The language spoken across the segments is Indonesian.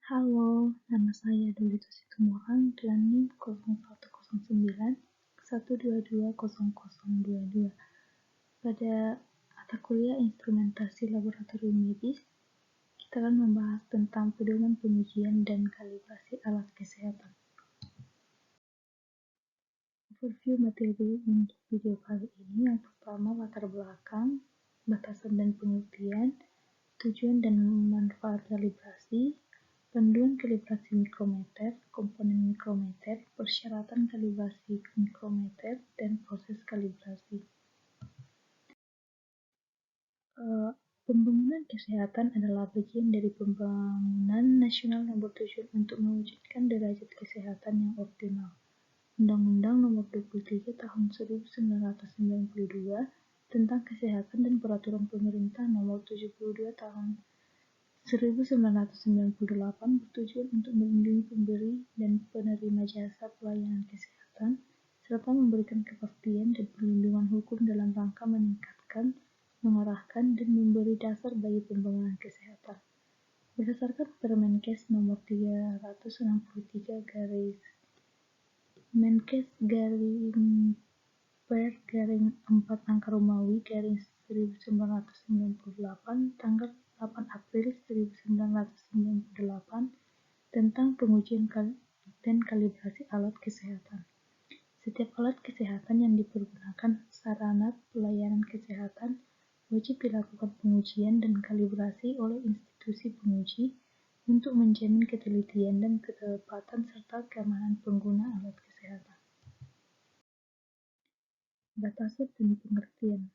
Halo, nama saya Doli Situmorang dengan NIM 0109 1220022. Pada mata kuliah Instrumentasi Laboratorium Medis, kita akan membahas tentang pedoman pengujian dan kalibrasi alat kesehatan. Overview materi untuk video kali ini yang pertama latar belakang, batasan dan pengertian, tujuan dan manfaat kalibrasi, panduan kalibrasi mikrometer, komponen mikrometer, persyaratan kalibrasi mikrometer, dan proses kalibrasi. Pembangunan kesehatan adalah bagian dari pembangunan nasional yang bertujuan untuk mewujudkan derajat kesehatan yang optimal. Undang-Undang Nomor 23 Tahun 1992 tentang Kesehatan dan Peraturan Pemerintah Nomor 72 Tahun 1998 bertujuan untuk melindungi pemberi dan penerima jasa pelayanan kesehatan, serta memberikan kepastian dan perlindungan hukum dalam rangka meningkatkan, mengarahkan, dan memberi dasar bagi pembangunan kesehatan. Berdasarkan Permenkes Nomor 363 Menkes/Per/4 tanggal 8 April 1998 tentang pengujian dan kalibrasi alat kesehatan. Setiap alat kesehatan yang dipergunakan sarana pelayanan kesehatan wajib dilakukan pengujian dan kalibrasi oleh institusi penguji untuk menjamin ketelitian dan ketepatan serta keamanan pengguna alat kesehatan. Batasan dan pengertian.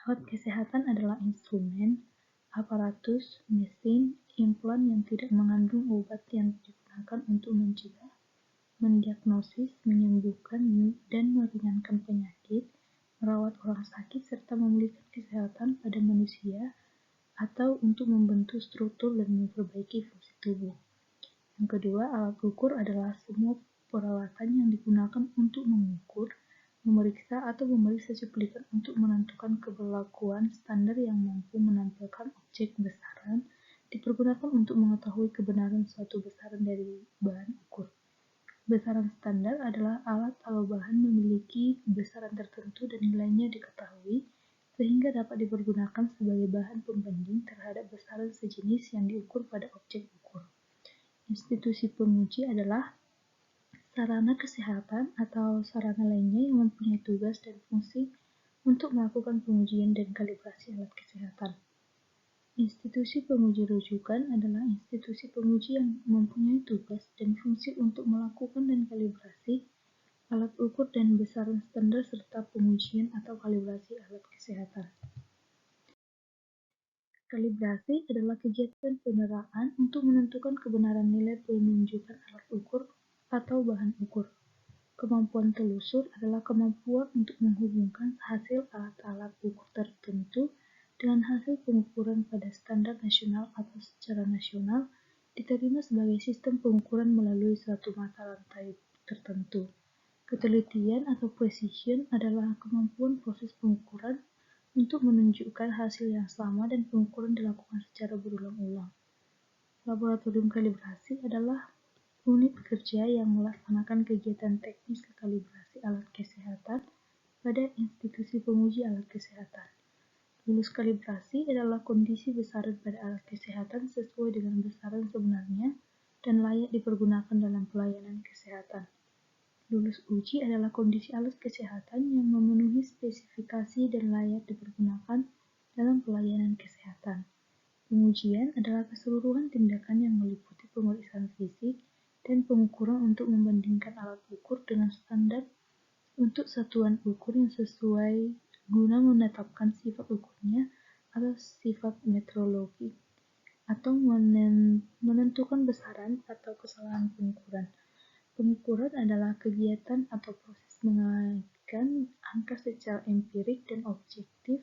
Alat kesehatan adalah instrumen, aparatus, mesin, implan yang tidak mengandung obat yang digunakan untuk mencegah, mendiagnosis, menyembuhkan, dan meringankan penyakit, merawat orang sakit, serta memulihkan kesehatan pada manusia, atau untuk membentuk struktur dan memperbaiki fungsi tubuh. Yang kedua, alat ukur adalah semua peralatan yang digunakan untuk mengukur, memeriksa, atau memeriksa cuplikan untuk menentukan keberlakuan standar yang mampu menampilkan objek besaran, dipergunakan untuk mengetahui kebenaran suatu besaran dari bahan ukur. Besaran standar adalah alat atau bahan memiliki besaran tertentu dan nilainya diketahui, sehingga dapat dipergunakan sebagai bahan pembanding terhadap besaran sejenis yang diukur pada objek ukur. Institusi penguji adalah sarana kesehatan atau sarana lainnya yang mempunyai tugas dan fungsi untuk melakukan pengujian dan kalibrasi alat kesehatan. Institusi penguji rujukan adalah institusi penguji yang mempunyai tugas dan fungsi untuk melakukan dan kalibrasi alat ukur dan besaran standar serta pengujian atau kalibrasi alat kesehatan. Kalibrasi adalah kegiatan peneraan untuk menentukan kebenaran nilai penunjukan alat ukur atau bahan ukur. Kemampuan telusur adalah kemampuan untuk menghubungkan hasil alat-alat ukur tertentu dengan hasil pengukuran pada standar nasional atau secara nasional diterima sebagai sistem pengukuran melalui suatu mata rantai tertentu. Ketelitian atau precision adalah kemampuan proses pengukuran untuk menunjukkan hasil yang sama dan pengukuran dilakukan secara berulang-ulang. Laboratorium kalibrasi adalah unit kerja yang melaksanakan kegiatan teknis kalibrasi alat kesehatan pada institusi penguji alat kesehatan. Lulus kalibrasi adalah kondisi besaran pada alat kesehatan sesuai dengan besaran sebenarnya dan layak dipergunakan dalam pelayanan kesehatan. Lulus uji adalah kondisi alat kesehatan yang memenuhi spesifikasi dan layak dipergunakan dalam pelayanan kesehatan. Pengujian adalah keseluruhan tindakan yang meliputi pemeriksaan fisik dan pengukuran untuk membandingkan alat ukur dengan standar untuk satuan ukur yang sesuai guna menetapkan sifat ukurnya atau sifat metrologi atau menentukan besaran atau kesalahan pengukuran. Pengukuran adalah kegiatan atau proses mengaitkan angka secara empirik dan objektif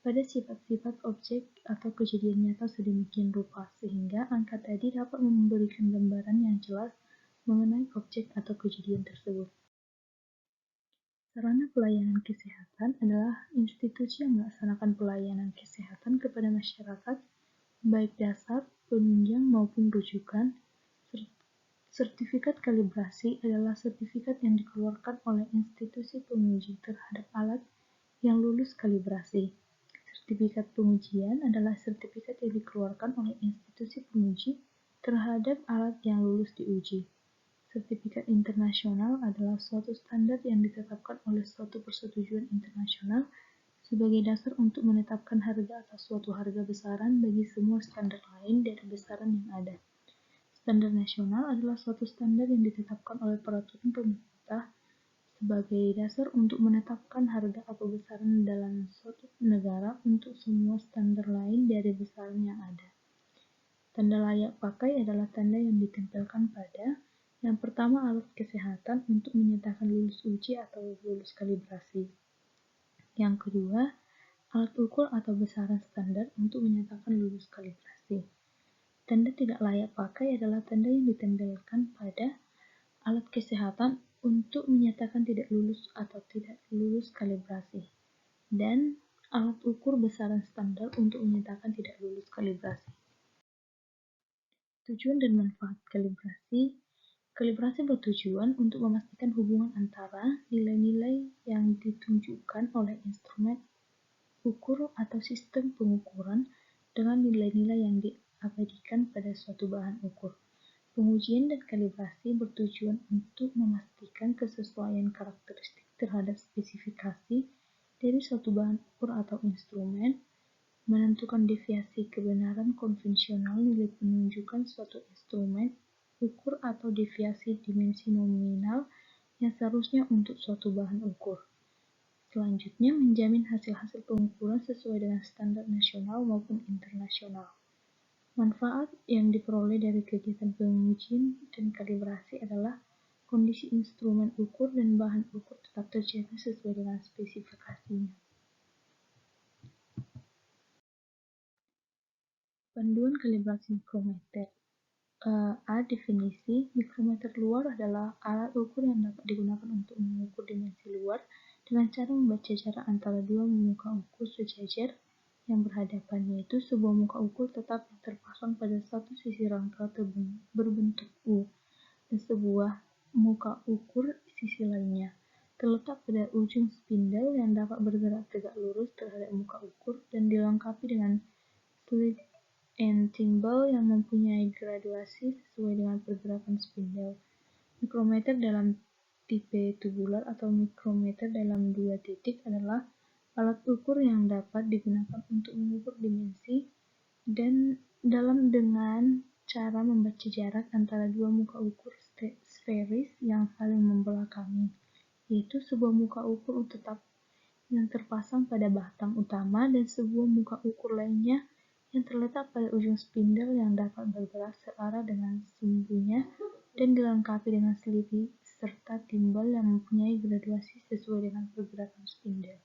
pada sifat-sifat objek atau kejadian nyata sedemikian rupa sehingga angka tadi dapat memberikan gambaran yang jelas mengenai objek atau kejadian tersebut. Sarana pelayanan kesehatan adalah institusi yang melaksanakan pelayanan kesehatan kepada masyarakat, baik dasar, penunjang maupun rujukan, Sertifikat kalibrasi adalah sertifikat yang dikeluarkan oleh institusi penguji terhadap alat yang lulus kalibrasi. Sertifikat pengujian adalah sertifikat yang dikeluarkan oleh institusi penguji terhadap alat yang lulus diuji. Sertifikat internasional adalah suatu standar yang ditetapkan oleh suatu persetujuan internasional sebagai dasar untuk menetapkan harga atas suatu harga besaran bagi semua standar lain dari besaran yang ada. Standar nasional adalah suatu standar yang ditetapkan oleh peraturan pemerintah sebagai dasar untuk menetapkan harga atau besaran dalam suatu negara untuk semua standar lain dari besaran yang ada. Tanda layak pakai adalah tanda yang ditempelkan pada yang pertama alat kesehatan untuk menyatakan lulus uji atau lulus kalibrasi. Yang kedua, alat ukur atau besaran standar untuk menyatakan lulus kalibrasi. Tanda tidak layak pakai adalah tanda yang ditempelkan pada alat kesehatan untuk menyatakan tidak lulus atau tidak lulus kalibrasi. Dan alat ukur besaran standar untuk menyatakan tidak lulus kalibrasi. Tujuan dan manfaat kalibrasi. Kalibrasi bertujuan untuk memastikan hubungan antara nilai-nilai yang ditunjukkan oleh instrumen ukur atau sistem pengukuran dengan nilai-nilai yang diabadikan pada suatu bahan ukur. Pengujian dan kalibrasi bertujuan untuk memastikan kesesuaian karakteristik terhadap spesifikasi dari suatu bahan ukur atau instrumen, menentukan deviasi kebenaran konvensional nilai penunjukan suatu instrumen ukur atau deviasi dimensi nominal yang seharusnya untuk suatu bahan ukur. Selanjutnya, menjamin hasil-hasil pengukuran sesuai dengan standar nasional maupun internasional. Manfaat yang diperoleh dari kegiatan pengujian dan kalibrasi adalah kondisi instrumen ukur dan bahan ukur tetap terjaga sesuai dengan spesifikasinya. Panduan kalibrasi mikrometer. A. Definisi. Mikrometer luar adalah alat ukur yang dapat digunakan untuk mengukur dimensi luar dengan cara membaca jarak antara dua muka ukur sejajar yang berhadapan, yaitu sebuah muka ukur tetap yang terpasang pada satu sisi rangka berbentuk U dan sebuah muka ukur sisi lainnya, terletak pada ujung spindle yang dapat bergerak tegak lurus terhadap muka ukur dan dilengkapi dengan sleeve and thimble yang mempunyai graduasi sesuai dengan pergerakan spindle. Mikrometer dalam tipe tubular atau mikrometer dalam dua titik adalah alat ukur yang dapat digunakan untuk mengukur dimensi dan dalam dengan cara membaca jarak antara dua muka ukur sferis yang saling membelakangi, yaitu sebuah muka ukur tetap yang terpasang pada batang utama dan sebuah muka ukur lainnya yang terletak pada ujung spindle yang dapat bergerak searah dengan sumbunya dan dilengkapi dengan selipy serta timbal yang mempunyai graduasi sesuai dengan pergerakan spindle.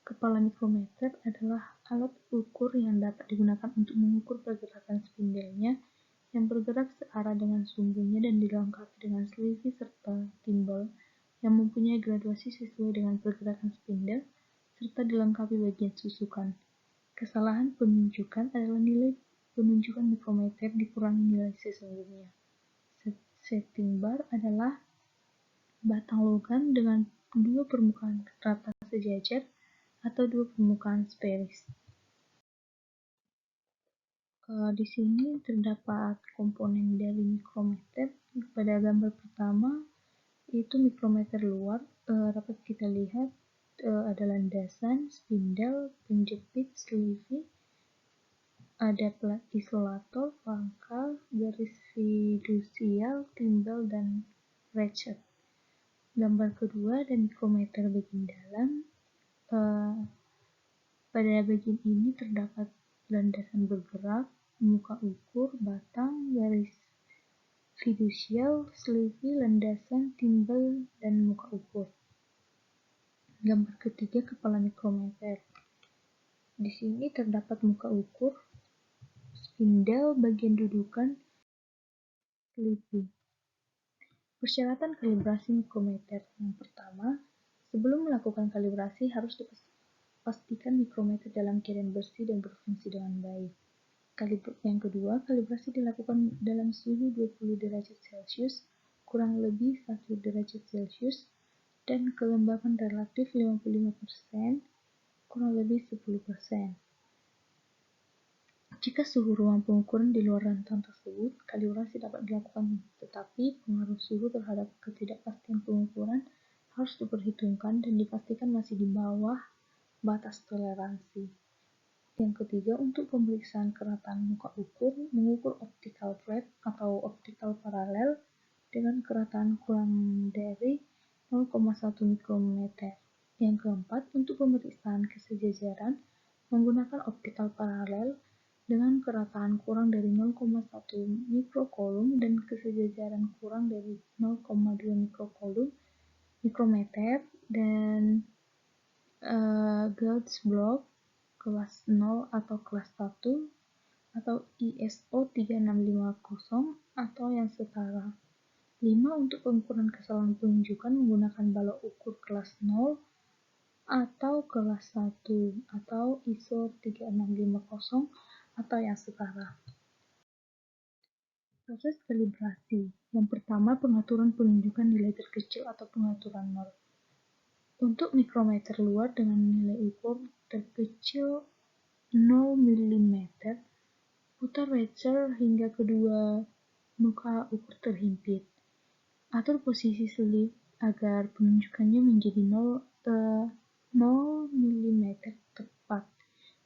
Kepala mikrometer adalah alat ukur yang dapat digunakan untuk mengukur pergerakan spindle-nya yang bergerak searah dengan sumbunya dan dilengkapi dengan selipy serta timbal yang mempunyai graduasi sesuai dengan pergerakan spindle serta dilengkapi bagian susukan. Kesalahan penunjukan adalah nilai penunjukan mikrometer dikurangi nilai sesungguhnya. Setting bar adalah batang logam dengan dua permukaan rata sejajar atau dua permukaan sferis. Di sini terdapat komponen dari mikrometer. Pada gambar pertama itu mikrometer luar, dapat kita lihat ada landasan, spindle, penjepit, selipy, ada plat isolator, pangkal, garis fidusial, timbal, dan ratchet. Gambar kedua ada mikrometer bagian dalam. Pada bagian ini terdapat landasan bergerak, muka ukur, batang, garis fidusial, selipy, landasan, timbal, dan muka ukur. Gambar ketiga kepala mikrometer. Di sini terdapat muka ukur, spindle, bagian dudukan, selipy. Persyaratan kalibrasi mikrometer. Yang pertama, sebelum melakukan kalibrasi harus dipastikan mikrometer dalam keadaan bersih dan berfungsi dengan baik. Yang kedua, kalibrasi dilakukan dalam suhu 20 derajat Celcius, kurang lebih 1 derajat Celcius, dan kelembapan relatif 55%, kurang lebih 10%. Jika suhu ruang pengukuran di luar rentang tersebut, kalibrasi dapat dilakukan, tetapi pengaruh suhu terhadap ketidakpastian pengukuran harus diperhitungkan dan dipastikan masih di bawah batas toleransi. Yang ketiga, untuk pemeriksaan kerataan muka ukur, mengukur optical flat atau optical paralel dengan kerataan kurang dari 0,1 mikrometer. Yang keempat, untuk pemeriksaan kesejajaran, menggunakan optical paralel dengan kerataan kurang dari 0,1 mikrocoulomb dan kesejajaran kurang dari 0,2 mikrometer, dan gauge block kelas 0 atau kelas 1 atau ISO 3650 atau yang setara. 5. Untuk pengukuran kesalahan penunjukan menggunakan balok ukur kelas 0 atau kelas 1 atau ISO 3650 atau yang setara. Proses kalibrasi. Yang pertama, pengaturan penunjukan nilai terkecil atau pengaturan nol. Untuk mikrometer luar dengan nilai ukur terkecil 0 mm, putar Ratcher hingga kedua muka ukur terhimpit. Atur posisi selip agar penunjukannya menjadi 0 mm tepat.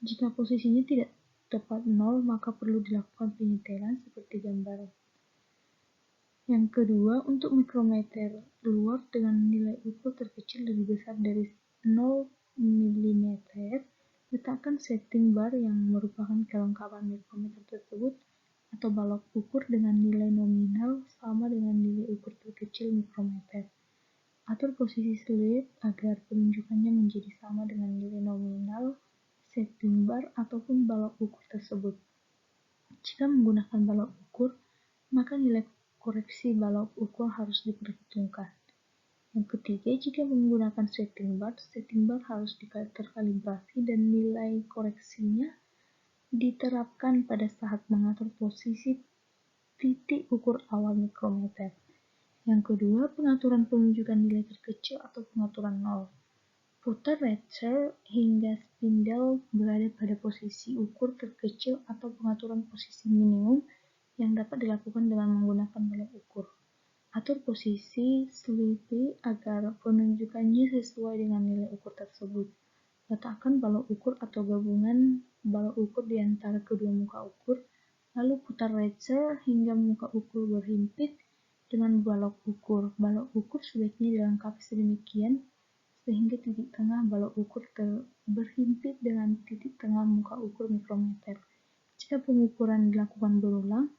Jika posisinya tidak tepat 0, maka perlu dilakukan penyetelan seperti gambar. Yang kedua, untuk mikrometer luar dengan nilai ukur terkecil lebih besar dari 0 mm, letakkan setting bar yang merupakan kelengkapan mikrometer tersebut atau balok ukur dengan nilai nominal sama dengan nilai ukur terkecil mikrometer. Atur posisi selip agar penunjukannya menjadi sama dengan nilai nominal setting bar ataupun balok ukur tersebut. Jika menggunakan balok ukur, maka nilai koreksi balok ukur harus diperhitungkan. Yang ketiga, jika menggunakan setting bar harus terkalibrasi dan nilai koreksinya diterapkan pada saat mengatur posisi titik ukur awal mikrometer. Yang kedua, pengaturan penunjukan nilai terkecil atau pengaturan nol. Putar Ratcher hingga spindle berada pada posisi ukur terkecil atau pengaturan posisi minimum yang dapat dilakukan dengan menggunakan balok ukur. Atur posisi selipi agar penunjukannya sesuai dengan nilai ukur tersebut. Letakkan balok ukur atau gabungan balok ukur di antara kedua muka ukur, lalu putar Ratcher hingga muka ukur berhimpit dengan balok ukur. Balok ukur sebaiknya dilengkapi sedemikian sehingga titik tengah balok ukur berhimpit dengan titik tengah muka ukur mikrometer. Jika pengukuran dilakukan berulang,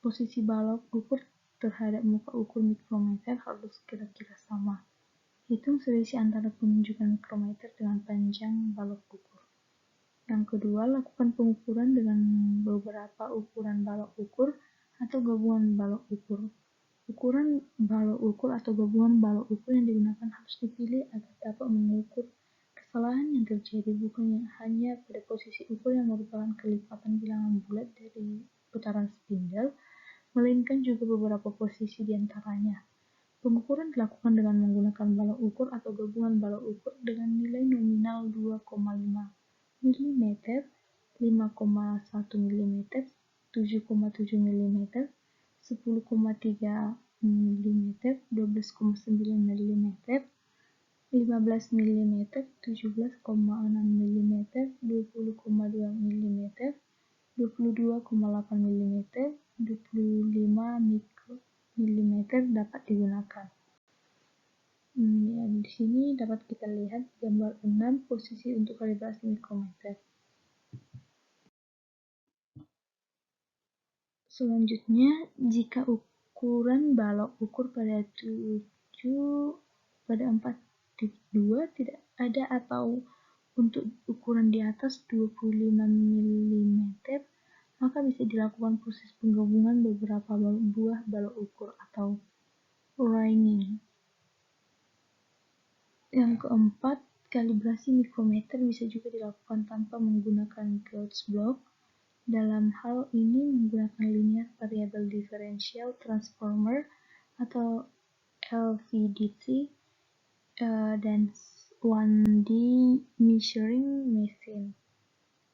posisi balok ukur terhadap muka ukur mikrometer harus kira-kira sama. Hitung selisih antara penunjukan mikrometer dengan panjang balok ukur. Yang kedua, lakukan pengukuran dengan beberapa ukuran balok ukur atau gabungan balok ukur. Ukuran balok ukur atau gabungan balok ukur yang digunakan harus dipilih agar dapat mengukur kesalahan yang terjadi bukan hanya pada posisi ukur yang merupakan kelipatan bilangan bulat dari putaran spindle, melainkan juga beberapa posisi di antaranya. Pengukuran dilakukan dengan menggunakan balok ukur atau gabungan balok ukur dengan nilai nominal 2,5 mm, 5,1 mm, 7,7 mm, 10,3 mm, 12,9 mm, 15 mm, 17,6 mm, 20,2 mm, 22,8 mm, 25 mm dapat digunakan. Di sini dapat kita lihat gambar 6 posisi untuk kalibrasi mikrometer. Selanjutnya, jika ukuran balok ukur pada 4.2 tidak ada atau untuk ukuran di atas 25 mm, maka bisa dilakukan proses penggabungan beberapa buah balok ukur atau ringing. Yang keempat, kalibrasi mikrometer bisa juga dilakukan tanpa menggunakan gauge block. Dalam hal ini menggunakan linear variable differential transformer atau LVDT dan 1D measuring machine.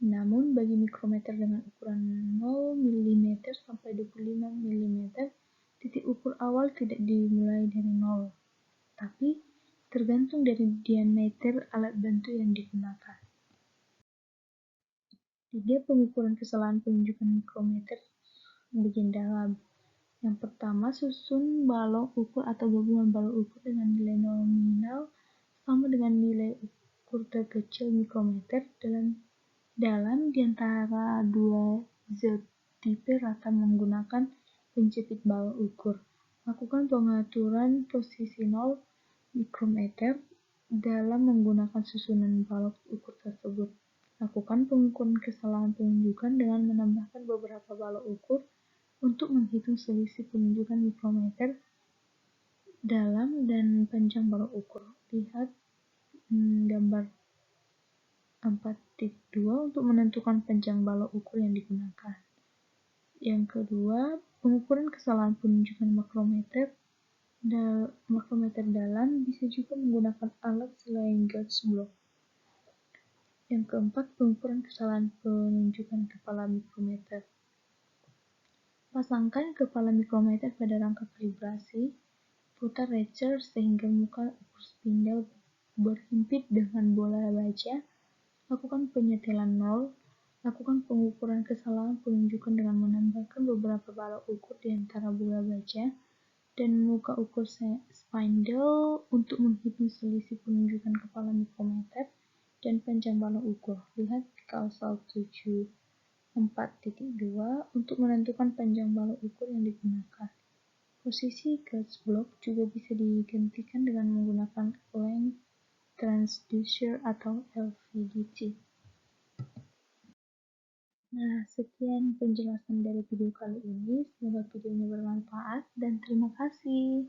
Namun, bagi mikrometer dengan ukuran 0 mm sampai 25 mm, titik ukur awal tidak dimulai dari 0, tapi tergantung dari diameter alat bantu yang digunakan. 3. Pengukuran kesalahan penunjukan mikrometer bagian dalam. Yang pertama, susun balok ukur atau gabungan balok ukur dengan nilai nominal sama dengan nilai ukur terkecil mikrometer dalam di antara dua zat tipe rata menggunakan penjepit balok ukur. Lakukan pengaturan posisi 0 mikrometer dalam menggunakan susunan balok ukur tersebut. Lakukan pengukuran kesalahan penunjukan dengan menambahkan beberapa balok ukur untuk menghitung selisih penunjukan mikrometer dalam dan panjang balok ukur. Lihat gambar 4.2 untuk menentukan panjang balok ukur yang digunakan. Yang kedua, pengukuran kesalahan penunjukan makrometer dalam bisa juga menggunakan alat selain gauge block. Yang keempat, pengukuran kesalahan penunjukan kepala mikrometer. Pasangkan kepala mikrometer pada rangka kalibrasi, putar ratchet sehingga muka ukur spindle berhimpit dengan bola baja. Lakukan penyetelan 0. Lakukan pengukuran kesalahan penunjukan dengan menambahkan beberapa balok ukur di antara bola baja dan muka ukur spindle untuk menghitung selisih penunjukan kepala mikrometer dan panjang balok ukur. Lihat Causal 4.2 untuk menentukan panjang balok ukur yang digunakan. Posisi gauge block juga bisa digantikan dengan menggunakan length transducer atau LVDT. Nah, sekian penjelasan dari video kali ini. Semoga videonya bermanfaat dan terima kasih.